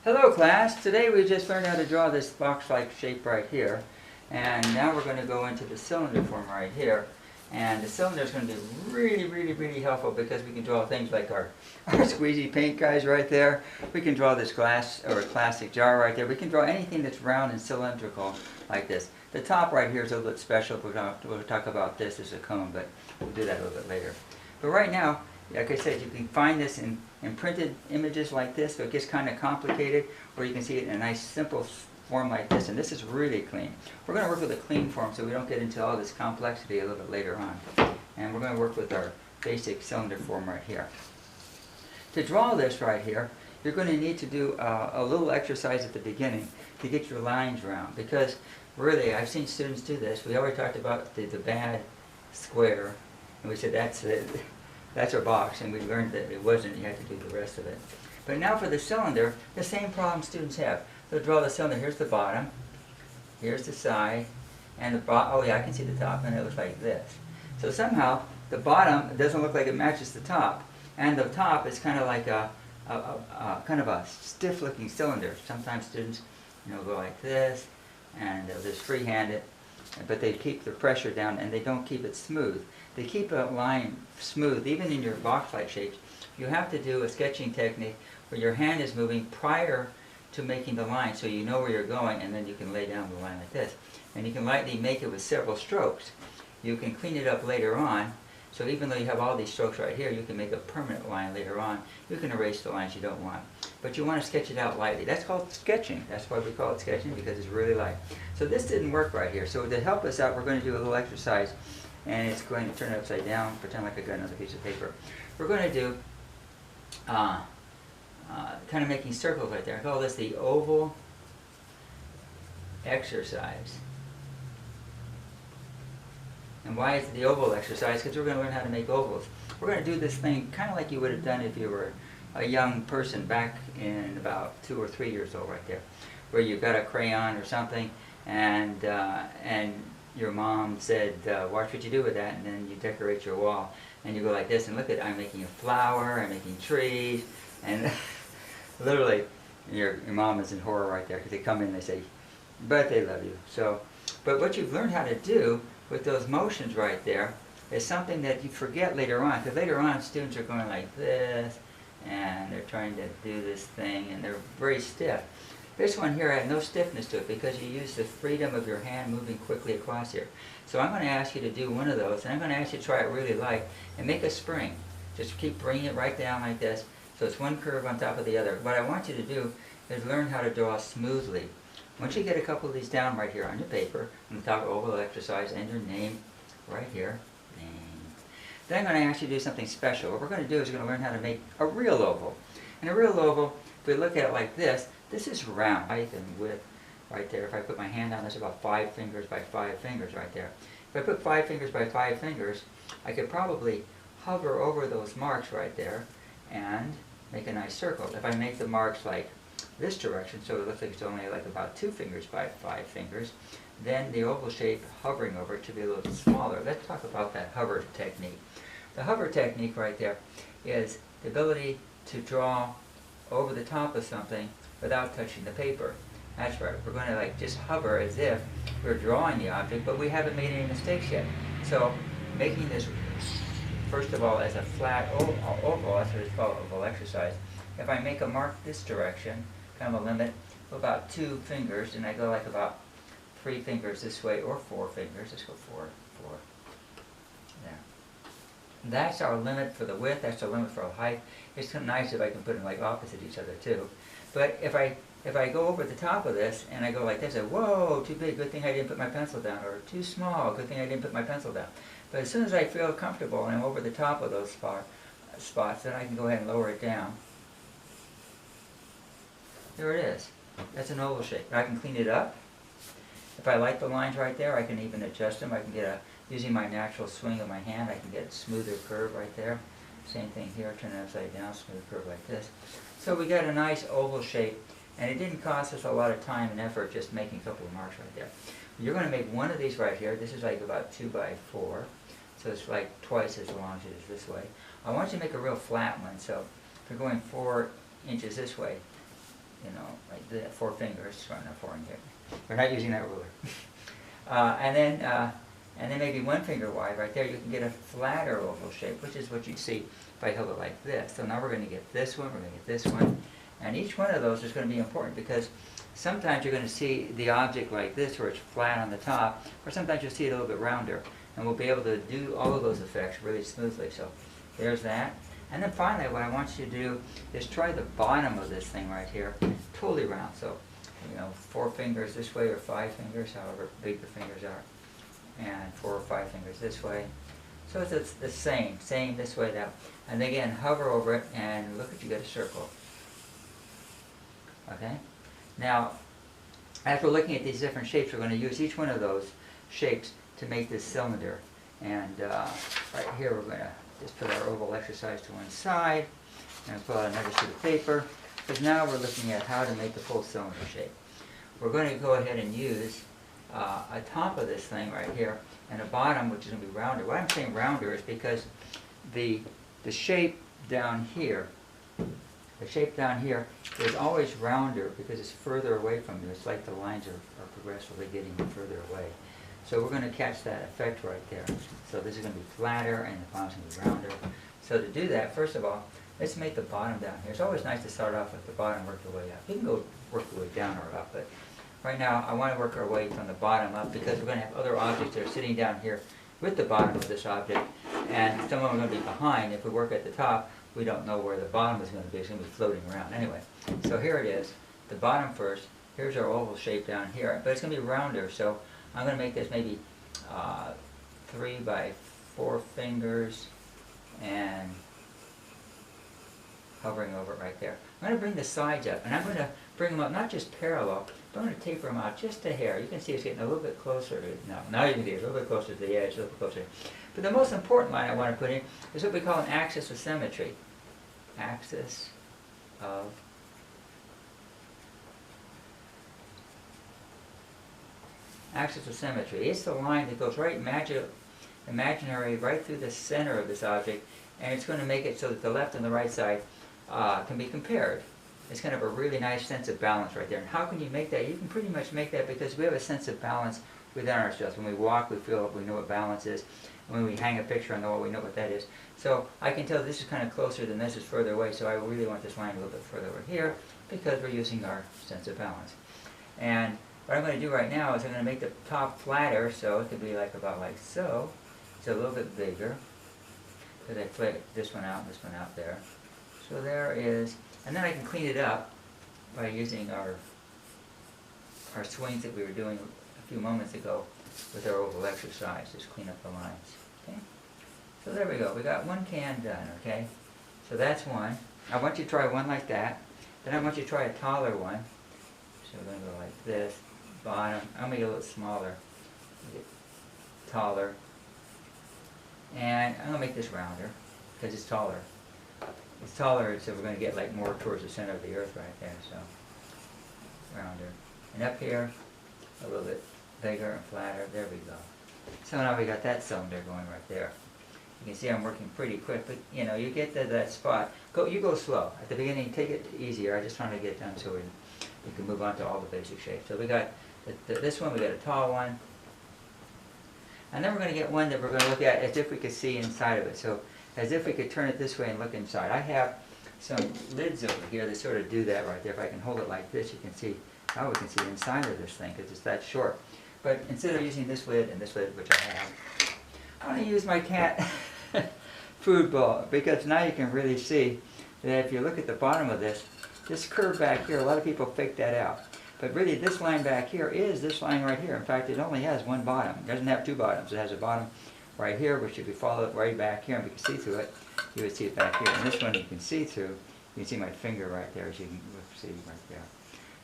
Hello class, today we just learned how to draw this box-like shape right here, and now we're going to go into the cylinder form right here. And the cylinder is going to be really helpful because we can draw things like our squeezy paint guys right there. We can draw this glass or a plastic jar right there. We can draw anything that's round and cylindrical like this. The top right here is a little bit special. We'll talk about this as a cone, but we'll do that a little bit later. But right now, like I said, you can find this in printed images like this, so it gets kind of complicated, or you can see it in a nice simple form like this, and this is really clean. We're going to work with a clean form so we don't get into all this complexity a little bit later on. And we're going to work with our basic cylinder form right here. To draw this right here, you're going to need to do a little exercise at the beginning to get your lines round, because really, I've seen students do this. We already talked about the bad square, and we said that's our box, and we learned that it wasn't. You had to do the rest of it. But now for the cylinder, the same problem students have. They'll draw the cylinder. Here's the bottom, here's the side, and the bottom. Oh yeah, I can see the top, and it looks like this. So somehow the bottom doesn't look like it matches the top, and the top is kind of like a kind of a stiff-looking cylinder. Sometimes students, go like this, and they'll just freehand it, but they keep the pressure down, and they don't keep it smooth. They keep a line smooth, even in your box-like shapes. You have to do a sketching technique where your hand is moving prior to making the line, so you know where you're going, and then you can lay down the line like this. And you can lightly make it with several strokes. You can clean it up later on, so even though you have all these strokes right here, you can make a permanent line later on. You can erase the lines you don't want. But you want to sketch it out lightly. That's called sketching. That's why we call it sketching, because it's really light. So this didn't work right here. So to help us out, we're going to do a little exercise, and it's going to turn it upside down, pretend like I got another piece of paper. We're going to do kind of making circles right there. I call this the oval exercise. And why is it the oval exercise? Because we're going to learn how to make ovals. We're going to do this thing kind of like you would have done if you were a young person back in about 2 or 3 years old right there, where you've got a crayon or something, and your mom said, watch what you do with that, and then you decorate your wall. And you go like this, and look at, I'm making a flower, I'm making trees, and literally, your mom is in horror right there, because they come in and they say, but they love you. So, but what you've learned how to do with those motions right there is something that you forget later on, because later on students are going like this, and they're trying to do this thing, and they're very stiff. This one here had no stiffness to it because you use the freedom of your hand moving quickly across here. So I'm going to ask you to do one of those, and I'm going to ask you to try it really light and make a spring. Just keep bringing it right down like this, so it's one curve on top of the other. What I want you to do is learn how to draw smoothly. Once you get a couple of these down right here on your paper, on the top of oval exercise, and your name right here, then I'm going to ask you to do something special. What we're going to do is we're going to learn how to make a real oval. And a real oval, if we look at it like this is round, height and width right there. If I put my hand down, that's about 5 fingers by 5 fingers right there. If I put 5 fingers by 5 fingers, I could probably hover over those marks right there and make a nice circle. If I make the marks like this direction, so it looks like it's only like about 2 fingers by 5 fingers, then the oval shape hovering over it should be a little smaller. Let's talk about that hover technique. The hover technique right there is the ability to draw over the top of something without touching the paper. That's right. We're going to like just hover as if we're drawing the object, but we haven't made any mistakes yet. So making this, first of all, as a flat oval, that's what it's called, oval exercise. If I make a mark this direction, kind of a limit, about 2 fingers, and I go like about 3 fingers this way, or 4 fingers. Let's go 4. There. That's our limit for the width. That's our limit for the height. It's kind of nice if I can put them like opposite each other too. But if I go over the top of this and I go like this, I say, whoa, too big, good thing I didn't put my pencil down, or too small, good thing I didn't put my pencil down. But as soon as I feel comfortable and I'm over the top of those spots, then I can go ahead and lower it down. There it is. That's an oval shape. I can clean it up. If I like the lines right there, I can even adjust them. I can get using my natural swing of my hand, I can get a smoother curve right there. Same thing here, turn it upside down, smooth curve like this. So we got a nice oval shape, and it didn't cost us a lot of time and effort just making a couple of marks right there. You're going to make one of these right here. This is like about 2 by 4, so it's like twice as long as it is this way. I want you to make a real flat one, so if you're going 4 inches this way, you know, like the 4 fingers. Sorry, not 4 in here. We're not using that ruler. And then maybe 1 finger wide right there, you can get a flatter oval shape, which is what you'd see if I held it like this. So now we're going to get this one, we're going to get this one, and each one of those is going to be important because sometimes you're going to see the object like this where it's flat on the top, or sometimes you'll see it a little bit rounder, and we'll be able to do all of those effects really smoothly. So there's that. And then finally, what I want you to do is try the bottom of this thing right here, totally round. So, you know, 4 fingers this way or 5 fingers, however big the fingers are, and 4 or 5 fingers this way. So it's the same this way, that. And again, hover over it and look at, you get a circle. Okay? Now, after looking at these different shapes, we're going to use each one of those shapes to make this cylinder. And right here, we're going to just put our oval exercise to one side and pull out another sheet of paper, because now we're looking at how to make the full cylinder shape. We're going to go ahead and use a top of this thing right here and a bottom, which is going to be rounder. Why I'm saying rounder is because the shape down here, is always rounder because it's further away from you. It's like the lines are progressively getting further away. So we're going to catch that effect right there. So this is going to be flatter and the bottom's going to be rounder. So to do that, first of all, let's make the bottom down here. It's always nice to start off with the bottom, work your way up. You can go work your way down or up, but right now I want to work our way from the bottom up because we're going to have other objects that are sitting down here with the bottom of this object, and some of them are going to be behind. If we work at the top, we don't know where the bottom is going to be. It's going to be floating around. Anyway, so here it is, the bottom first. Here's our oval shape down here, but it's going to be rounder, so I'm going to make this maybe 3 by 4 fingers and hovering over it right there. I'm going to bring the sides up, and I'm going to bring them up not just parallel, but I'm going to taper them out just a hair. You can see it's getting a little bit closer. Now you can see it's a little bit closer to the edge, a little bit closer. But the most important line I want to put in is what we call an axis of symmetry. Axis of symmetry. It's the line that goes right imaginary right through the center of this object, and it's going to make it so that the left and the right side can be compared. It's kind of a really nice sense of balance right there. And how can you make that? You can pretty much make that because we have a sense of balance within ourselves. When we walk, we feel we know what balance is. And when we hang a picture on the wall, we know what that is. So I can tell this is kind of closer than this is further away, so I really want this line a little bit further over here because we're using our sense of balance. And what I'm going to do right now is I'm going to make the top flatter, so it could be like about like so. It's a little bit bigger because I flick this one out and this one out there. So there is, and then I can clean it up by using our swings that we were doing a few moments ago with our oval exercise. Just clean up the lines. Okay. So there we go. We got one can done. Okay. So that's one. I want you to try one like that. Then I want you to try a taller one. So we're going to go like this. Bottom. I'm going to get a little smaller. Get taller. And I'm going to make this rounder because it's taller. It's taller, so we're going to get like more towards the center of the earth right there. So rounder. And up here, a little bit bigger and flatter. There we go. So now we got that cylinder going right there. You can see I'm working pretty quick, but you know, you get to that spot. You go slow. At the beginning, take it easier. I just want to get done so we can move on to all the basic shapes. So we got this one, we got a tall one. And then we're going to get one that we're going to look at as if we could see inside of it. So as if we could turn it this way and look inside. I have some lids over here that sort of do that right there. If I can hold it like this, you can see how we can see inside of this thing because it's that short. But instead of using this lid and this lid, which I have, I want to use my cat food bowl because now you can really see that if you look at the bottom of this curve back here, a lot of people fake that out. But really this line back here is this line right here. In fact, it only has one bottom. It doesn't have two bottoms. It has a bottom right here, which if you follow it right back here and we can see through it, you would see it back here. And this one you can see through. You can see my finger right there, as you can see right there.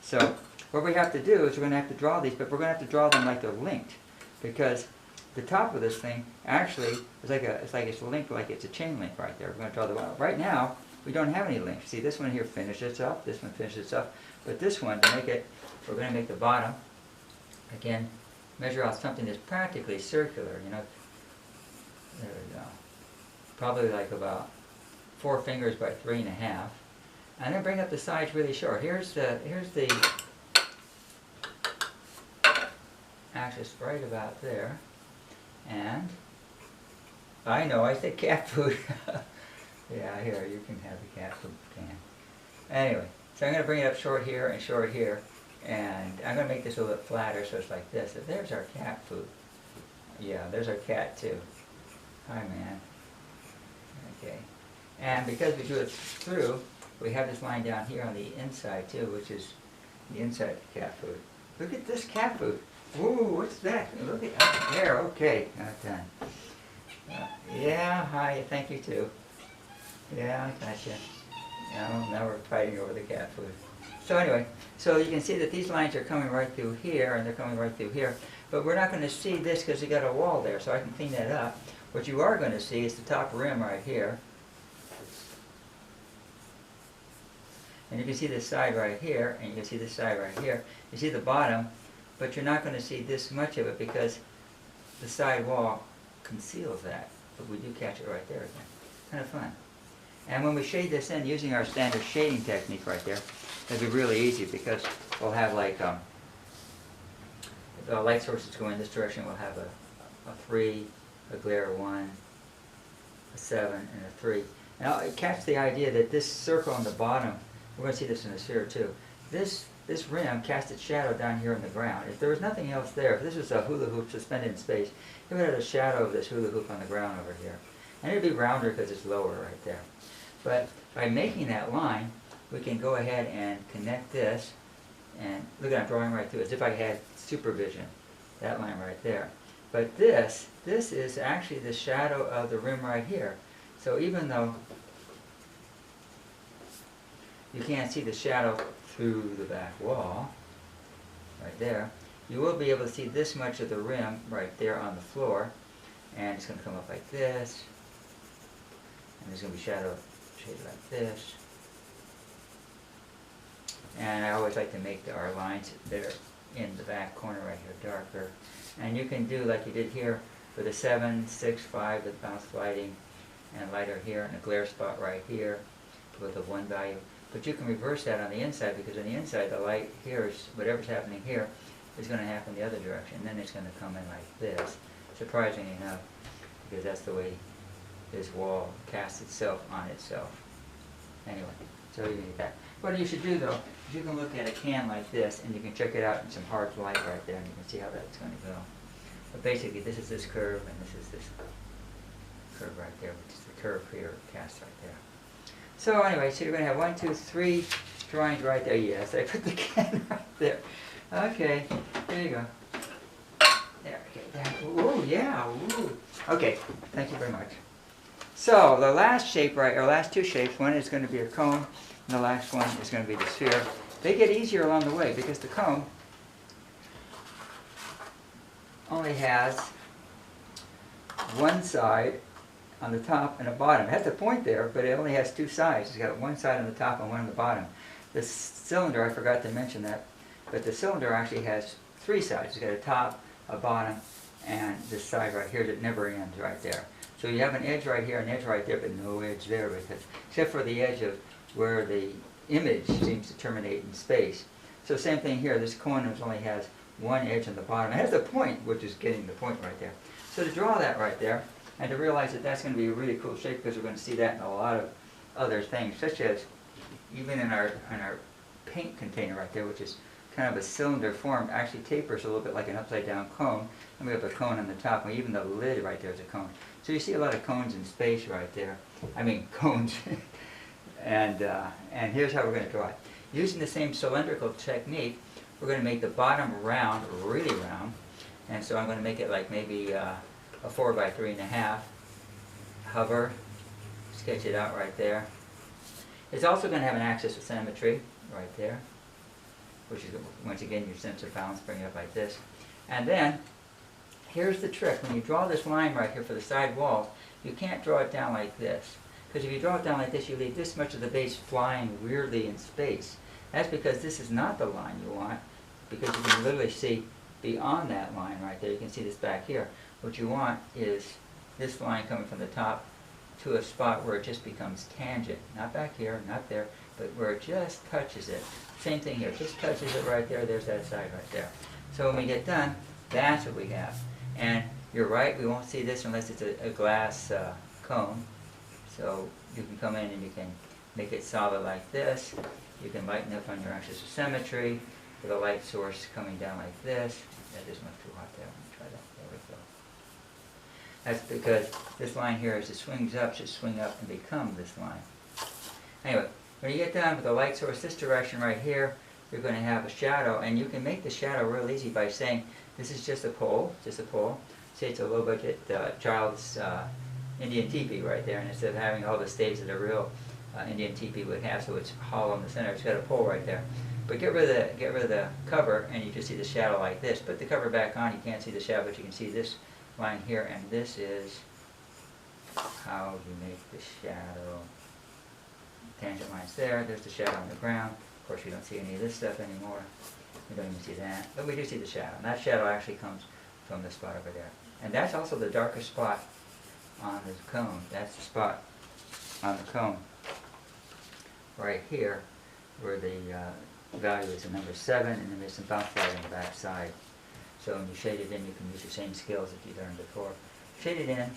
So what we have to do is we're going to have to draw these, but we're going to have to draw them like they're linked, because the top of this thing actually is like it's linked like it's a chain link right there. We're going to draw the bottom. Right now we don't have any links. See, this one here finishes up, this one finishes up, but this one, to make it, we're going to make the bottom again measure out something that's practically circular. You know, there we go. Probably like about 4 fingers by 3.5. And then bring up the sides really short. Here's the axis right about there. And I know, I said cat food. Yeah, here, you can have the cat food can. Anyway, so I'm going to bring it up short here and short here. And I'm going to make this a little bit flatter so it's like this. So there's our cat food. Yeah, there's our cat too. Hi, man. Okay. And because we drew it through, we have this line down here on the inside too, which is the inside of the cat food. Look at this cat food. Ooh, what's that? Look at up there. Okay, not done. Yeah, hi, thank you too. Yeah, I gotcha. Now we're fighting over the cat food. So anyway, so you can see that these lines are coming right through here, and they're coming right through here. But we're not going to see this because we got a wall there, so I can clean that up. What you are going to see is the top rim right here. And you can see this side right here, and you can see this side right here. You see the bottom, but you're not going to see this much of it because the side wall conceals that. But we do catch it right there again. Kind of fun. And when we shade this in using our standard shading technique right there, it'll be really easy because we'll have like the light sources go in this direction. We'll have a 3, a glare 1, a 7, and a 3. Now catch the idea that this circle on the bottom, we're going to see this in the sphere too. This rim casts its shadow down here on the ground. If there was nothing else there, if this was a hula hoop suspended in space, it would have a shadow of this hula hoop on the ground over here. And it would be rounder because it's lower right there. But by making that line, we can go ahead and connect this, and look at I'm drawing right through it, as if I had supervision, that line right there. But this is actually the shadow of the rim right here. So even though you can't see the shadow through the back wall, right there, you will be able to see this much of the rim right there on the floor, and it's going to come up like this, and there's going to be shadow shaded like this. And I always like to make our lines that are in the back corner right here darker. And you can do like you did here with a 7, 6, 5 with bounce lighting, and lighter here, and a glare spot right here with a 1 value. But you can reverse that on the inside, because on the inside the light here is, whatever's happening here is going to happen the other direction. And then it's going to come in like this, surprisingly enough, because that's the way this wall casts itself on itself. Anyway, so you need that. What you should do though, is you can look at a can like this, and you can check it out in some hard light right there, and you can see how that's going to go. But basically this is this curve, and this is this curve right there, which is the curve here cast right there. So anyway, so you're going to have 1, 2, 3 drawings right there. Yes, I put the can right there. Okay, there you go. There, okay, there. Ooh, yeah, ooh. Okay, thank you very much. So the last shape, right, or last 2 shapes, one is going to be a cone, and the last one is going to be the sphere. They get easier along the way because the cone only has one side on the top and a bottom. It has a point there, but it only has 2 sides. It's got one side on the top and one on the bottom. The cylinder, I forgot to mention that, but the cylinder actually has 3 sides. It's got a top, a bottom, and this side right here that never ends right there. So you have an edge right here, an edge right there, but no edge there, because except for the edge of where the image seems to terminate in space. So same thing here. This cone only has one edge on the bottom. It has a point, which is getting the point right there. So to draw that right there, and to realize that that's going to be a really cool shape, because we're going to see that in a lot of other things, such as even in our paint container right there, which is kind of a cylinder form, actually tapers a little bit like an upside down cone. And we have a cone on the top, and even the lid right there is a cone. So you see a lot of cones in space right there. I mean cones. and here's how we're going to draw it. Using the same cylindrical technique, we're going to make the bottom round, really round. And so I'm going to make it like maybe a 4 by 3.5. Hover, sketch it out right there. It's also going to have an axis of symmetry right there, which is, once again, your sense of balance, bring it up like this. And then, here's the trick. When you draw this line right here for the side walls, you can't draw it down like this. Because if you draw it down like this, you leave this much of the base flying weirdly in space. That's because this is not the line you want, because you can literally see beyond that line right there. You can see this back here. What you want is this line coming from the top to a spot where it just becomes tangent. Not back here, not there, but where it just touches it. Same thing here, just touches it right there, there's that side right there. So when we get done, that's what we have. And you're right, we won't see this unless it's a glass cone. So you can come in and you can make it solid like this. You can lighten up on your axis of symmetry with a light source coming down like this. That just went too hot there. Let me try that. There we go. That's because this line here, as it swings up, should swing up and become this line. Anyway, when you get done with the light source this direction right here, you're going to have a shadow, and you can make the shadow real easy by saying this is just a pole, Say it's a low-budget child's Indian teepee right there, and instead of having all the staves that a real Indian teepee would have, so it's hollow in the center, it's got a pole right there. But get rid of the cover, and you just see the shadow like this. Put the cover back on, you can't see the shadow, but you can see this line here, and this is how you make the shadow. Tangent lines there, there's the shadow on the ground. Of course, we don't see any of this stuff anymore. We don't even see that, but we do see the shadow. And that shadow actually comes from the spot over there. And that's also the darkest spot on the cone. That's the spot on the cone right here, where the value is a number 7, and then there's some bounce light on the back side. So when you shade it in, you can use the same skills that you learned before. Shade it in,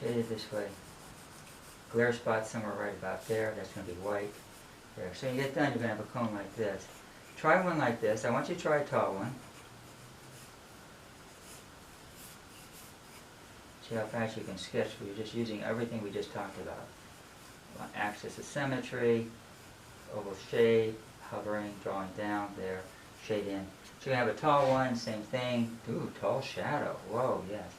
shade it this way. Glare spot somewhere right about there, that's going to be white. There. So when you get done, you're going to have a cone like this. Try one like this. I want you to try a tall one. See how fast you can sketch. We're just using everything we just talked about. Axis of symmetry, oval shape, hovering, drawing down, there, shade in. So you have a tall one, same thing. Ooh, tall shadow. Whoa, yes.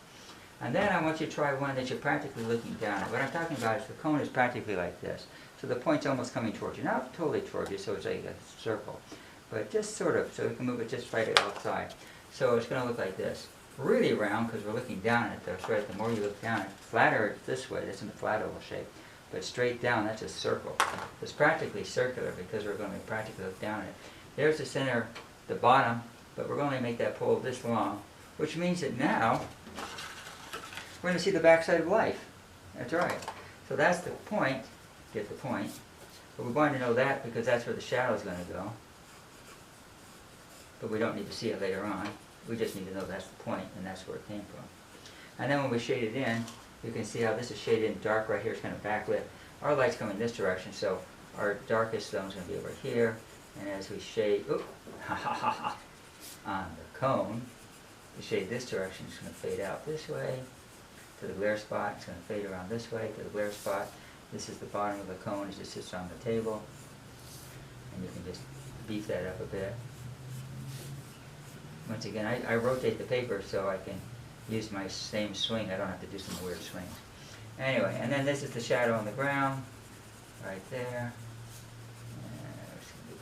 And then I want you to try one that you're practically looking down at. What I'm talking about is the cone is practically like this. So the point's almost coming towards you. Not totally towards you, so it's like a circle. But just sort of, so we can move it just right outside. So it's going to look like this. Really round, because we're looking down at it, though. So right, the more you look down, flatter it this way, that's in the flat oval shape. But straight down, that's a circle. It's practically circular because we're going to practically look down at it. There's the center, the bottom, but we're going to make that pole this long, which means that now we're going to see the backside of life. That's right. So that's the point. Get the point. But we want to know that because that's where the shadow is going to go. But we don't need to see it later on. We just need to know that's the point, and that's where it came from. And then when we shade it in, you can see how this is shaded in dark right here. It's kind of backlit. Our light's coming this direction, so our darkest zone is going to be over here. And as we shade, on the cone, we shade this direction. It's going to fade out this way to the glare spot. It's going to fade around this way to the glare spot. This is the bottom of the cone as it sits on the table. And you can just beef that up a bit. Once again, I rotate the paper so I can use my same swing. I don't have to do some weird swings. Anyway, and then this is the shadow on the ground, right there.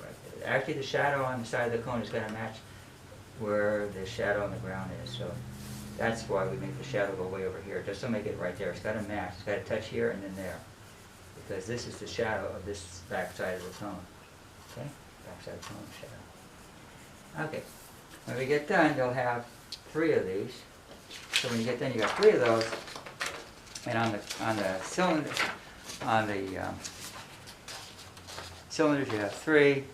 Right there. Actually, the shadow on the side of the cone is going to match where the shadow on the ground is. So that's why we make the shadow go way over here. Just don't make it right there. It's got to match. It's got to touch here and then there. Because this is the shadow of this back side of the cone. Okay? Back side of the cone shadow. Okay. When we get done, you'll have 3 of these. So when you get done, you got 3 of those. And on the cylinder, cylinders, you have 3.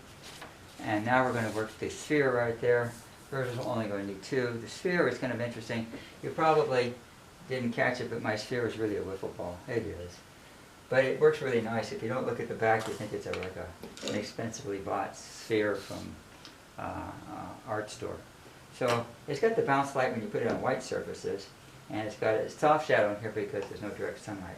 And now we're going to work the sphere right there. First, we're only going to need 2. The sphere is kind of interesting. You probably didn't catch it, but my sphere is really a wiffle ball. It is. But it works really nice. If you don't look at the back, you think it's an expensively bought sphere from art store. So it's got the bounce light when you put it on white surfaces, and it's got a soft shadow in here because there's no direct sunlight.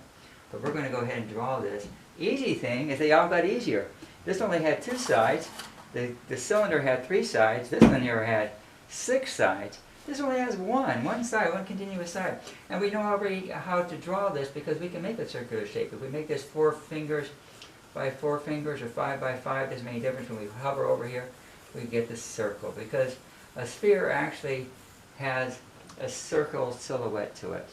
But we're going to go ahead and draw this. Easy thing is they all got easier. This only had 2 sides. The cylinder had 3 sides. This one here had 6 sides. This only has one side, one continuous side. And we know already how to draw this because we can make a circular shape. If we make this 4 fingers by 4 fingers or 5 by 5, doesn't make any difference. When we hover over here, we get this circle because a sphere actually has a circle silhouette to it.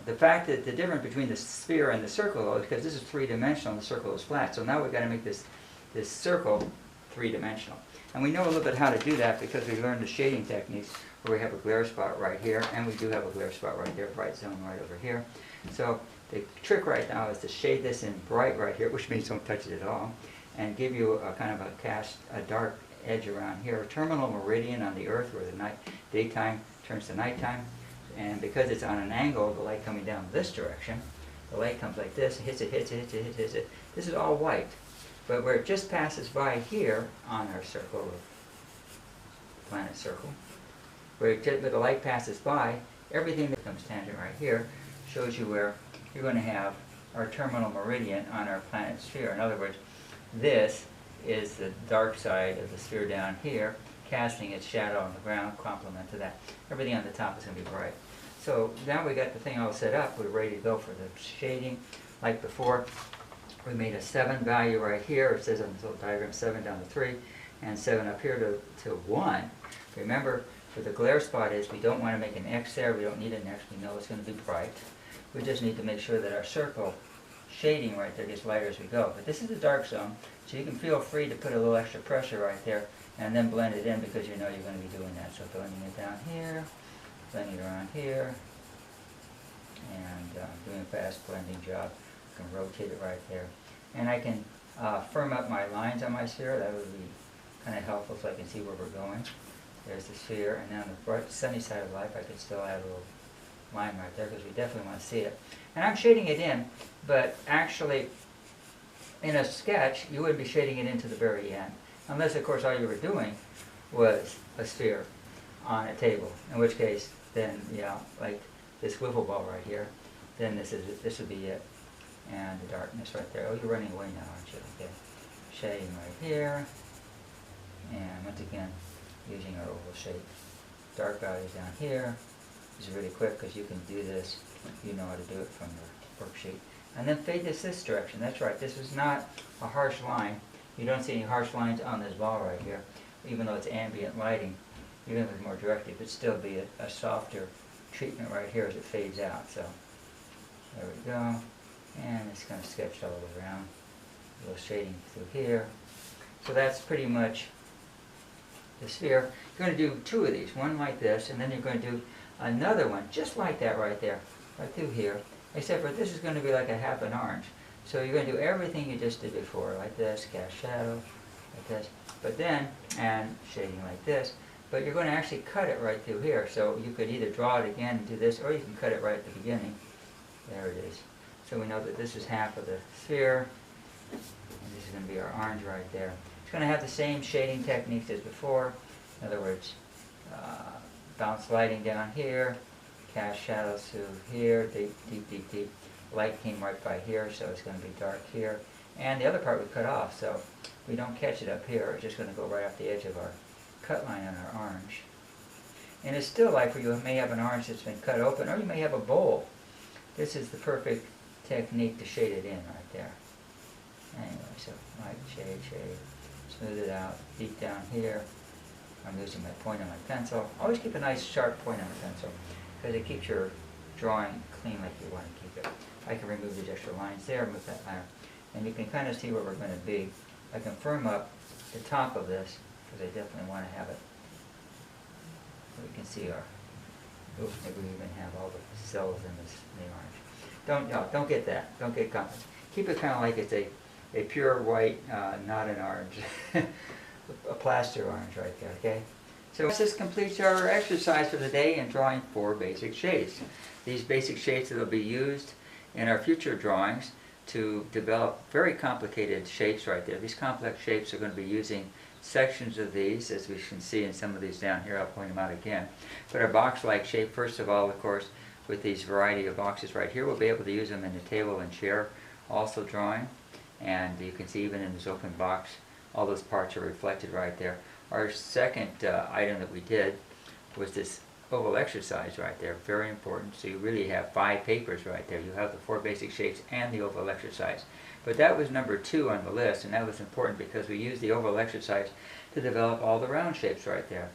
The fact that the difference between the sphere and the circle is because this is 3-dimensional and the circle is flat. So now we've got to make this circle 3-dimensional. And we know a little bit how to do that because we learned the shading techniques where we have a glare spot right here, and we do have a glare spot right there, bright zone right over here. So The trick right now is to shade this in bright right here, which means don't touch it at all, and give you a kind of a dark edge around here, a terminal meridian on the earth where the daytime turns to nighttime. And because it's on an angle, the light coming down this direction, the light comes like this, hits it, hits it, hits it, hits it, hits it. This is all white. But where it just passes by here on our circle, of planet circle, where the light passes by, everything that comes tangent right here shows you where you're going to have our terminal meridian on our planet sphere. In other words, this is the dark side of the sphere down here, casting its shadow on the ground, complement to that. Everything on the top is going to be bright. So now we got the thing all set up. We're ready to go for the shading. Like before, we made a 7 value right here. It says on this little diagram 7 down to 3, and 7 up here to 1. Remember, where the glare spot is, we don't want to make an X there. We don't need an X. We know it's going to be bright. We just need to make sure that our circle shading right there gets lighter as we go. But this is the dark zone, so you can feel free to put a little extra pressure right there and then blend it in because you know you're going to be doing that. So blending it down here, blending it around here, and doing a fast blending job. I can rotate it right there. And I can firm up my lines on my sphere. That would be kind of helpful so I can see where we're going. There's the sphere, and then on the bright sunny side of life I could still add a little line right there because we definitely want to see it. And I'm shading it in, but actually in a sketch you wouldn't be shading it into the very end. Unless, of course, all you were doing was a sphere on a table. In which case, then, yeah, like this wiffle ball right here, then this would be it. And the darkness right there. Oh, you're running away now, aren't you? Okay. Shading right here. And once again, using our oval shape. Dark values down here. This is really quick because you can do this. You know how to do it from the worksheet. And then fade this direction. That's right. This is not a harsh line. You don't see any harsh lines on this ball right here. Even though it's ambient lighting, even if it's more directed, it would still be a softer treatment right here as it fades out. So there we go. And it's kind of sketched all the way around. A little shading through here. So that's pretty much the sphere. You're going to do 2 of these, one like this, and then you're going to do another one just like that right there, right through here, except for this is going to be like a half an orange. So you're going to do everything you just did before, like this, cast shadow, like this, but then, and shading like this, but you're going to actually cut it right through here. So you could either draw it again and do this, or you can cut it right at the beginning. There it is. So we know that this is half of the sphere, and this is going to be our orange right there. It's going to have the same shading techniques as before. In other words, bounce lighting down here, cast shadows through here, deep, deep, deep, deep. Light came right by here, so it's going to be dark here. And the other part we cut off, so we don't catch it up here. It's just going to go right off the edge of our cut line on our orange. In a still life where you may have an orange that's been cut open, or you may have a bowl. This is the perfect technique to shade it in right there. Anyway, so light, shade, shade, smooth it out, deep down here. I'm using my point on my pencil. Always keep a nice sharp point on the pencil because it keeps your drawing clean like you want to keep it. I can remove these extra lines there, move that liner, and you can kind of see where we're going to be. I can firm up the top of this because I definitely want to have it. So we can see our, oops, maybe we even have all the cells in the orange. Don't get that. Don't get confident. Keep it kind of like it's a pure white, not an orange. A plaster orange right there, okay? So this completes our exercise for the day in drawing 4 basic shapes. These basic shapes that will be used in our future drawings to develop very complicated shapes right there. These complex shapes are going to be using sections of these, as we can see in some of these down here. I'll point them out again. But our box-like shape, first of all, of course, with these variety of boxes right here, we'll be able to use them in the table and chair also drawing. And you can see even in this open box, all those parts are reflected right there. Our second item that we did was this oval exercise right there, very important. So you really have 5 papers right there. You have the 4 basic shapes and the oval exercise. But that was number 2 on the list, and that was important because we used the oval exercise to develop all the round shapes right there.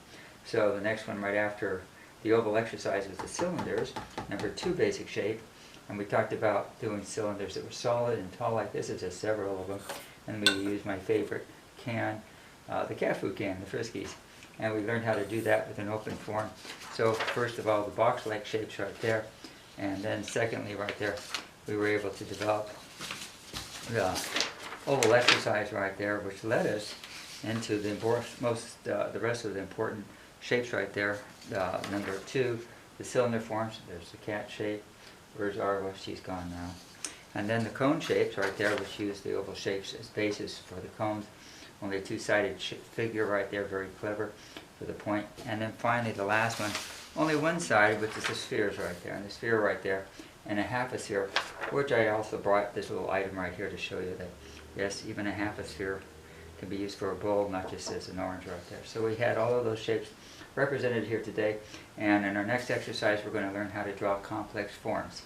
So the next one right after the oval exercise was the cylinders, number 2 basic shape. And we talked about doing cylinders that were solid and tall like this. There's just several of them. And we used my favorite can, the cat food can, the Friskies. And we learned how to do that with an open form. So first of all, the box-like shapes right there. And then secondly right there, we were able to develop the oval exercise right there, which led us into the the rest of the important shapes right there. Number 2, the cylinder forms. There's the cat shape. Where's Arva? She's gone now. And then the cone shapes right there, which use the oval shapes as basis for the cones. Only a two-sided figure right there, very clever for the point. And then finally the last one, only one side, which is the spheres right there, and the sphere right there, and a half a sphere, which I also brought this little item right here to show you that, yes, even a half a sphere can be used for a bowl, not just as an orange right there. So we had all of those shapes represented here today, and in our next exercise we're going to learn how to draw complex forms.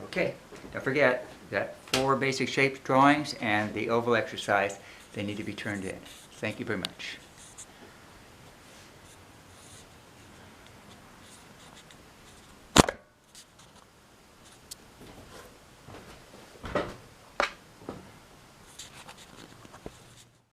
Okay, don't forget, we've got 4 basic shape drawings and the oval exercise. They need to be turned in. Thank you very much.